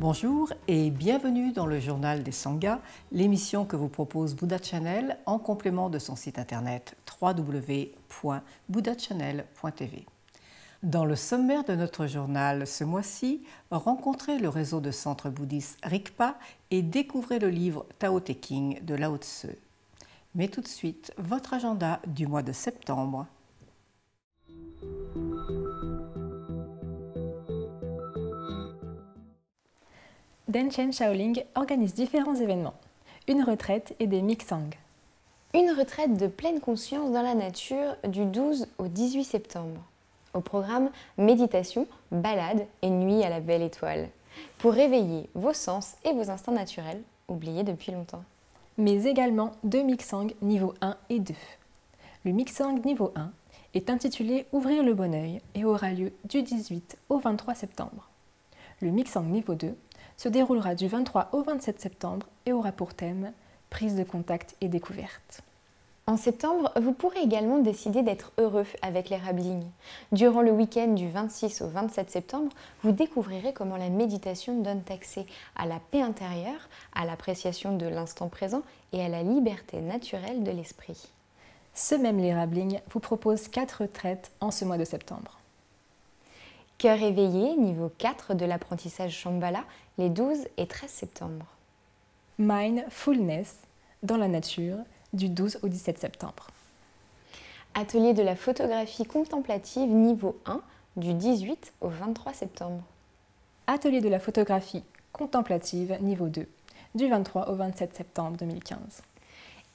Bonjour et bienvenue dans le journal des Sanghas, l'émission que vous propose Buddha Channel en complément de son site internet www.buddhachannel.tv. Dans le sommaire de notre journal ce mois-ci, rencontrez le réseau de centres bouddhistes Rigpa et découvrez le livre Tao Te Ching de Lao Tse. Mais tout de suite, votre agenda du mois de septembre. Denchen Shaoling organise différents événements, une retraite et des mixang. Une retraite de pleine conscience dans la nature du 12 au 18 septembre. Au programme méditation, balade et nuit à la belle étoile. Pour réveiller vos sens et vos instincts naturels, oubliés depuis longtemps. Mais également deux mixang niveau 1 et 2. Le mixang niveau 1 est intitulé Ouvrir le bon œil et aura lieu du 18 au 23 septembre. Le mixang niveau 2 se déroulera du 23 au 27 septembre et aura pour thème prise de contact et découverte. En septembre, vous pourrez également décider d'être heureux avec les Rablings. Durant le week-end du 26 au 27 septembre, vous découvrirez comment la méditation donne accès à la paix intérieure, à l'appréciation de l'instant présent et à la liberté naturelle de l'esprit. Ce même les Rablings vous propose 4 retraites en ce mois de septembre. Cœur éveillé, niveau 4 de l'apprentissage Shambhala, les 12 et 13 septembre. Mindfulness dans la nature, du 12 au 17 septembre. Atelier de la photographie contemplative niveau 1, du 18 au 23 septembre. Atelier de la photographie contemplative niveau 2, du 23 au 27 septembre 2015.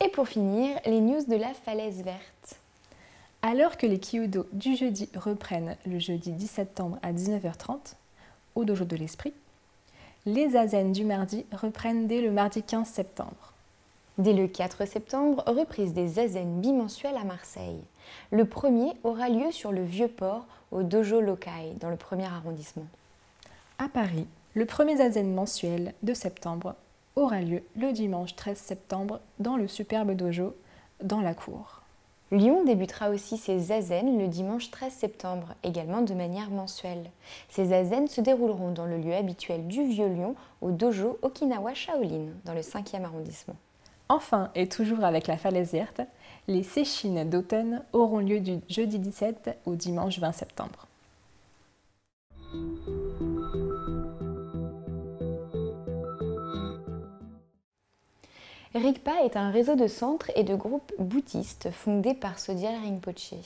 Et pour finir, les news de la falaise verte. Alors que les Kyudo du jeudi reprennent le jeudi 10 septembre à 19h30, au dojo de l'esprit, les zazen du mardi reprennent dès le mardi 15 septembre. Dès le 4 septembre, reprise des zazen bimensuels à Marseille. Le premier aura lieu sur le Vieux-Port, au dojo Lokai, dans le 1er arrondissement. À Paris, le premier zazen mensuel de septembre aura lieu le dimanche 13 septembre dans le superbe dojo, dans la cour. Lyon débutera aussi ses zazen le dimanche 13 septembre, également de manière mensuelle. Ces zazen se dérouleront dans le lieu habituel du Vieux-Lyon, au dojo Okinawa Shaolin, dans le 5e arrondissement. Enfin, et toujours avec la falaise verte, les séchines d'automne auront lieu du jeudi 17 au dimanche 20 septembre. Rigpa est un réseau de centres et de groupes bouddhistes fondés par Sogyal Rinpoché.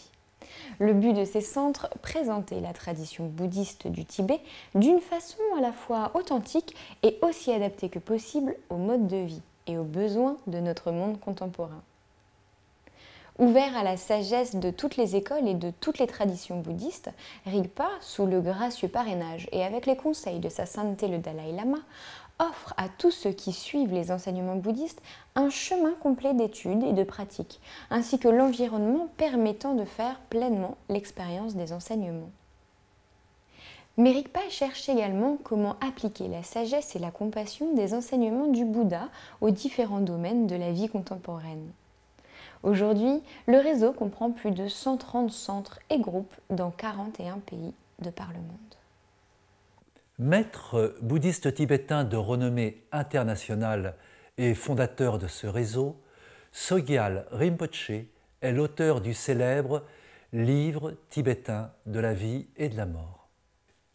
Le but de ces centres, présenter la tradition bouddhiste du Tibet d'une façon à la fois authentique et aussi adaptée que possible au mode de vie et aux besoins de notre monde contemporain. Ouvert à la sagesse de toutes les écoles et de toutes les traditions bouddhistes, Rigpa, sous le gracieux parrainage et avec les conseils de sa sainteté le Dalai Lama, offre à tous ceux qui suivent les enseignements bouddhistes un chemin complet d'études et de pratiques, ainsi que l'environnement permettant de faire pleinement l'expérience des enseignements. Mais Rigpa cherche également comment appliquer la sagesse et la compassion des enseignements du Bouddha aux différents domaines de la vie contemporaine. Aujourd'hui, le réseau comprend plus de 130 centres et groupes dans 41 pays de par le monde. Maître bouddhiste tibétain de renommée internationale et fondateur de ce réseau, Sogyal Rinpoché est l'auteur du célèbre Livre tibétain de la vie et de la mort.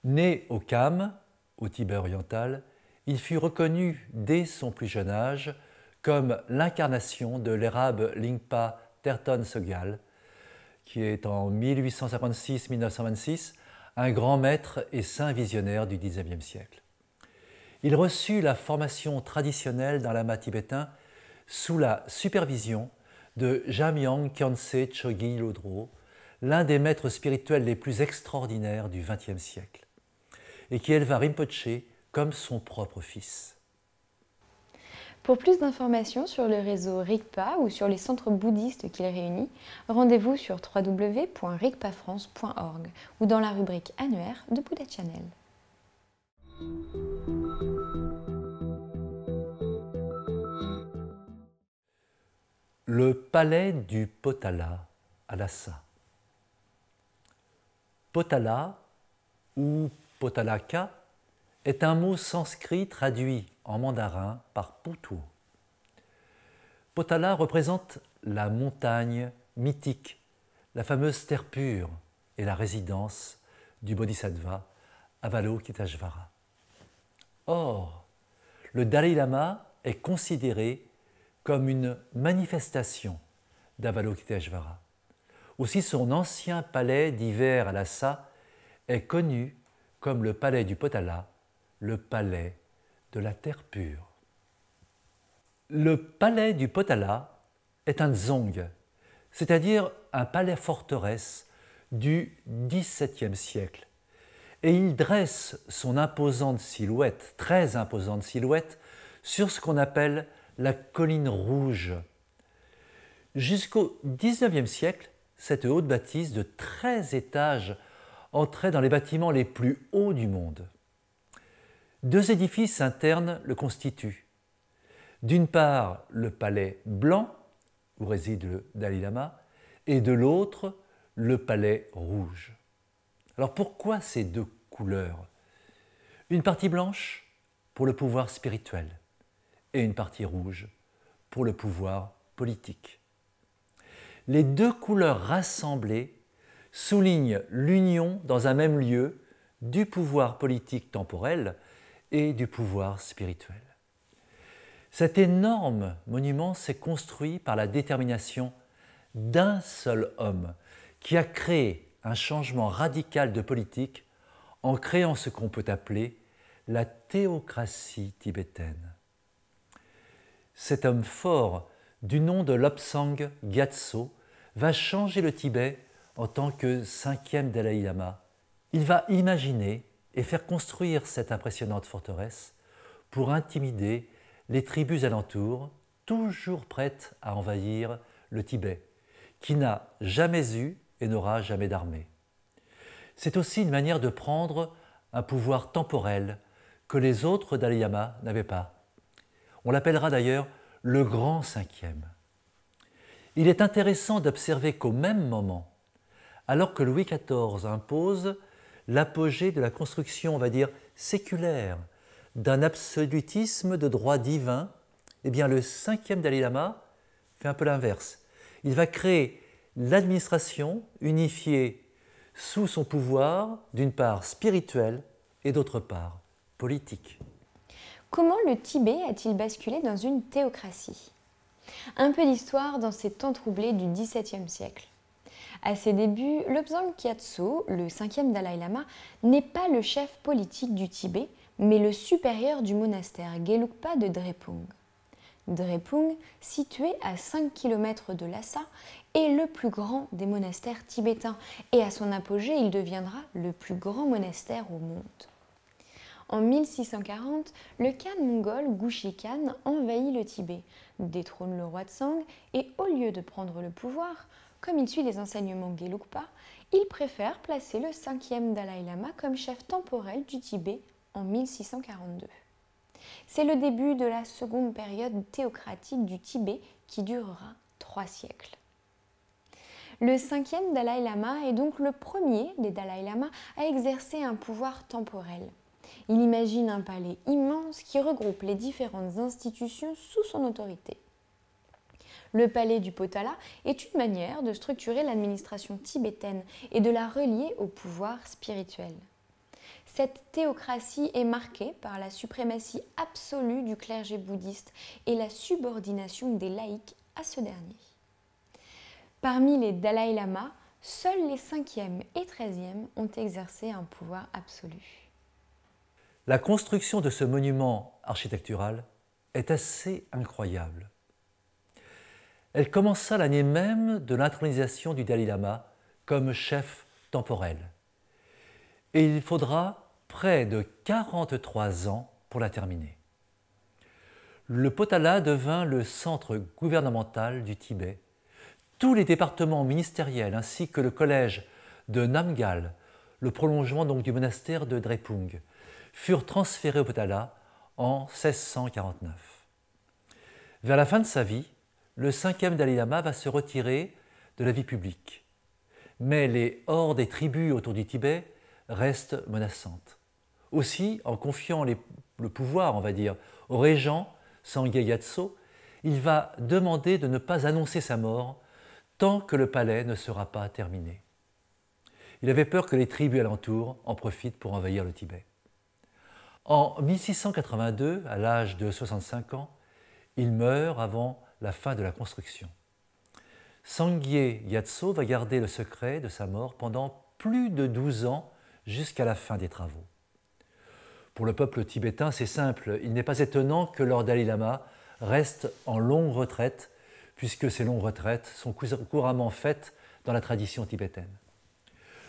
Né au Kham, au Tibet oriental, il fut reconnu dès son plus jeune âge comme l'incarnation de l'Érable Lingpa Terton Sogyal, qui est en 1856-1926 un grand maître et saint visionnaire du XIXe siècle. Il reçut la formation traditionnelle dans lama tibétain sous la supervision de Jamyang Khyentse Chogi Lodro, l'un des maîtres spirituels les plus extraordinaires du XXe siècle, et qui éleva Rinpoché comme son propre fils. Pour plus d'informations sur le réseau Rigpa ou sur les centres bouddhistes qu'il réunit, rendez-vous sur www.rigpafrance.org ou dans la rubrique annuaire de Buddha Channel. Le palais du Potala à Lhasa. Potala ou Potalaka est un mot sanskrit traduit en mandarin par Putuo. Potala représente la montagne mythique, la fameuse terre pure et la résidence du bodhisattva Avalokiteshvara. Or, le Dalai Lama est considéré comme une manifestation d'Avalokiteshvara. Aussi, son ancien palais d'hiver à Lhasa est connu comme le palais du Potala, le palais de la terre pure. Le palais du Potala est un dzong, c'est-à-dire un palais-forteresse du XVIIe siècle. Et il dresse son imposante silhouette, très imposante silhouette, sur ce qu'on appelle la colline rouge. Jusqu'au XIXe siècle, cette haute bâtisse de 13 étages entrait dans les bâtiments les plus hauts du monde. Deux édifices internes le constituent. D'une part, le palais blanc, où réside le Dalai Lama, et de l'autre, le palais rouge. Alors pourquoi ces deux couleurs? Une partie blanche pour le pouvoir spirituel et une partie rouge pour le pouvoir politique. Les deux couleurs rassemblées soulignent l'union dans un même lieu du pouvoir politique temporel et du pouvoir spirituel. Cet énorme monument s'est construit par la détermination d'un seul homme qui a créé un changement radical de politique en créant ce qu'on peut appeler la théocratie tibétaine. Cet homme fort, du nom de Lobsang Gyatso, va changer le Tibet en tant que 5e Dalai Lama. Il va imaginer et faire construire cette impressionnante forteresse pour intimider les tribus alentours, toujours prêtes à envahir le Tibet, qui n'a jamais eu et n'aura jamais d'armée. C'est aussi une manière de prendre un pouvoir temporel que les autres Dalai Lama n'avaient pas. On l'appellera d'ailleurs le Grand Cinquième. Il est intéressant d'observer qu'au même moment, alors que Louis XIV impose l'apogée de la construction, on va dire, séculaire, d'un absolutisme de droit divin, eh bien le 5e Dalai Lama fait un peu l'inverse. Il va créer l'administration unifiée sous son pouvoir, d'une part spirituel et d'autre part politique. Comment le Tibet a-t-il basculé dans une théocratie? Un peu d'histoire dans ces temps troublés du XVIIe siècle. À ses débuts, Lobsang Gyatso, le 5e Dalai Lama, n'est pas le chef politique du Tibet, mais le supérieur du monastère Gelugpa de Drepung. Drepung, situé à 5 km de Lhasa, est le plus grand des monastères tibétains et à son apogée, il deviendra le plus grand monastère au monde. En 1640, le Khan mongol Gushi Khan envahit le Tibet, détrône le roi Tsang et au lieu de prendre le pouvoir, comme il suit les enseignements Gelugpa, il préfère placer le 5e Dalai Lama comme chef temporel du Tibet en 1642. C'est le début de la seconde période théocratique du Tibet qui durera 3 siècles. Le 5e Dalai Lama est donc le premier des Dalai Lama à exercer un pouvoir temporel. Il imagine un palais immense qui regroupe les différentes institutions sous son autorité. Le palais du Potala est une manière de structurer l'administration tibétaine et de la relier au pouvoir spirituel. Cette théocratie est marquée par la suprématie absolue du clergé bouddhiste et la subordination des laïcs à ce dernier. Parmi les Dalai Lama, seuls les 5e et 13e ont exercé un pouvoir absolu. La construction de ce monument architectural est assez incroyable. Elle commença l'année même de l'intronisation du Dalai Lama comme chef temporel. Et il faudra près de 43 ans pour la terminer. Le Potala devint le centre gouvernemental du Tibet. Tous les départements ministériels ainsi que le collège de Namgyal, le prolongement donc du monastère de Drepung, furent transférés au Potala en 1649. Vers la fin de sa vie, le 5e Dalai Lama va se retirer de la vie publique. Mais les hordes et tribus autour du Tibet restent menaçantes. Aussi, en confiant le pouvoir, on va dire, au régent Sangye Gyatso, il va demander de ne pas annoncer sa mort tant que le palais ne sera pas terminé. Il avait peur que les tribus alentours en profitent pour envahir le Tibet. En 1682, à l'âge de 65 ans, il meurt avant la fin de la construction. Sangye Gyatso va garder le secret de sa mort pendant plus de 12 ans jusqu'à la fin des travaux. Pour le peuple tibétain, c'est simple, il n'est pas étonnant que leur Dalai Lama reste en longue retraite, puisque ces longues retraites sont couramment faites dans la tradition tibétaine.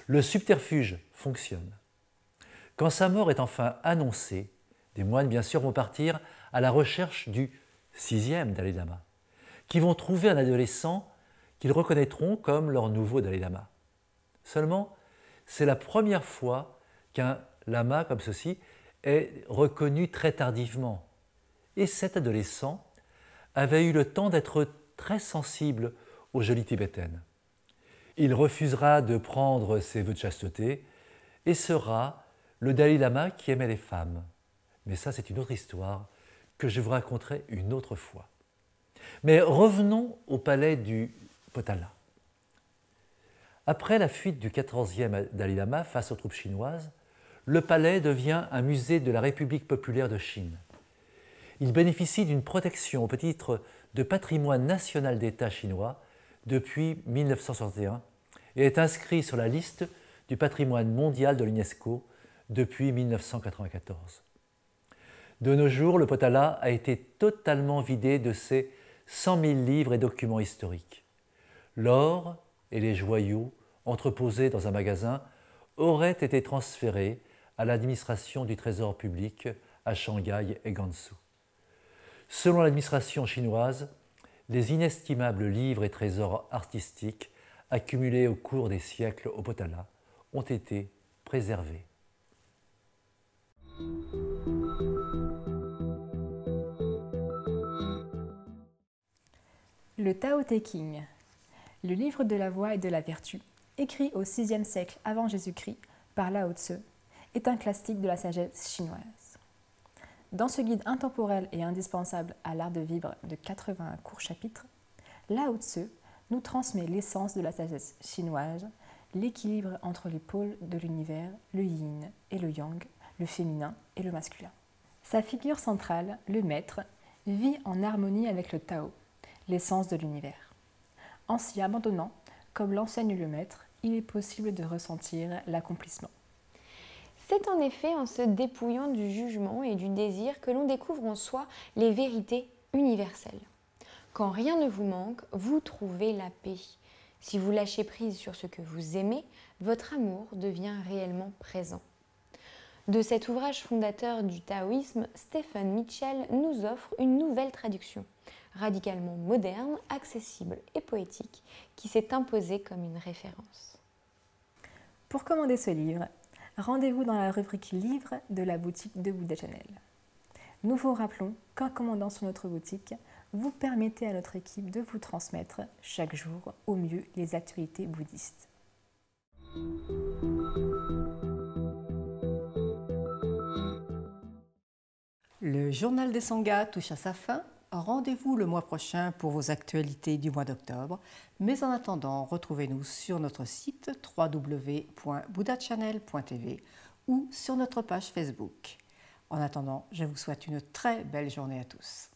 Le subterfuge fonctionne. Quand sa mort est enfin annoncée, des moines bien sûr vont partir à la recherche du 6e Dalai Lama, qui vont trouver un adolescent qu'ils reconnaîtront comme leur nouveau Dalai Lama. Seulement, c'est la première fois qu'un lama comme ceci est reconnu très tardivement. Et cet adolescent avait eu le temps d'être très sensible aux jolies tibétaines. Il refusera de prendre ses vœux de chasteté et sera le Dalai Lama qui aimait les femmes. Mais ça, c'est une autre histoire que je vous raconterai une autre fois. Mais revenons au palais du Potala. Après la fuite du 14e Dalai Lama face aux troupes chinoises, le palais devient un musée de la République populaire de Chine. Il bénéficie d'une protection au titre de patrimoine national d'État chinois depuis 1961 et est inscrit sur la liste du patrimoine mondial de l'UNESCO depuis 1994. De nos jours, le Potala a été totalement vidé de ses 100 000 livres et documents historiques. L'or et les joyaux entreposés dans un magasin auraient été transférés à l'administration du Trésor public à Shanghai et Gansu. Selon l'administration chinoise, les inestimables livres et trésors artistiques accumulés au cours des siècles au Potala ont été préservés. Le Tao Te Ching, le livre de la voie et de la vertu, écrit au VIe siècle avant Jésus-Christ par Lao Tse, est un classique de la sagesse chinoise. Dans ce guide intemporel et indispensable à l'art de vivre de 81 courts chapitres, Lao Tse nous transmet l'essence de la sagesse chinoise, l'équilibre entre les pôles de l'univers, le yin et le yang, le féminin et le masculin. Sa figure centrale, le maître, vit en harmonie avec le Tao, l'essence de l'univers. En s'y abandonnant, comme l'enseigne le maître, il est possible de ressentir l'accomplissement. C'est en effet en se dépouillant du jugement et du désir que l'on découvre en soi les vérités universelles. Quand rien ne vous manque, vous trouvez la paix. Si vous lâchez prise sur ce que vous aimez, votre amour devient réellement présent. De cet ouvrage fondateur du taoïsme, Stephen Mitchell nous offre une nouvelle traduction, radicalement moderne, accessible et poétique, qui s'est imposée comme une référence. Pour commander ce livre, rendez-vous dans la rubrique livres de la boutique de Buddha Channel. Nous vous rappelons qu'en commandant sur notre boutique, vous permettez à notre équipe de vous transmettre chaque jour au mieux les actualités bouddhistes. Le journal des Sanghas touche à sa fin. Rendez-vous le mois prochain pour vos actualités du mois d'octobre. Mais en attendant, retrouvez-nous sur notre site www.buddhachannel.tv ou sur notre page Facebook. En attendant, je vous souhaite une très belle journée à tous.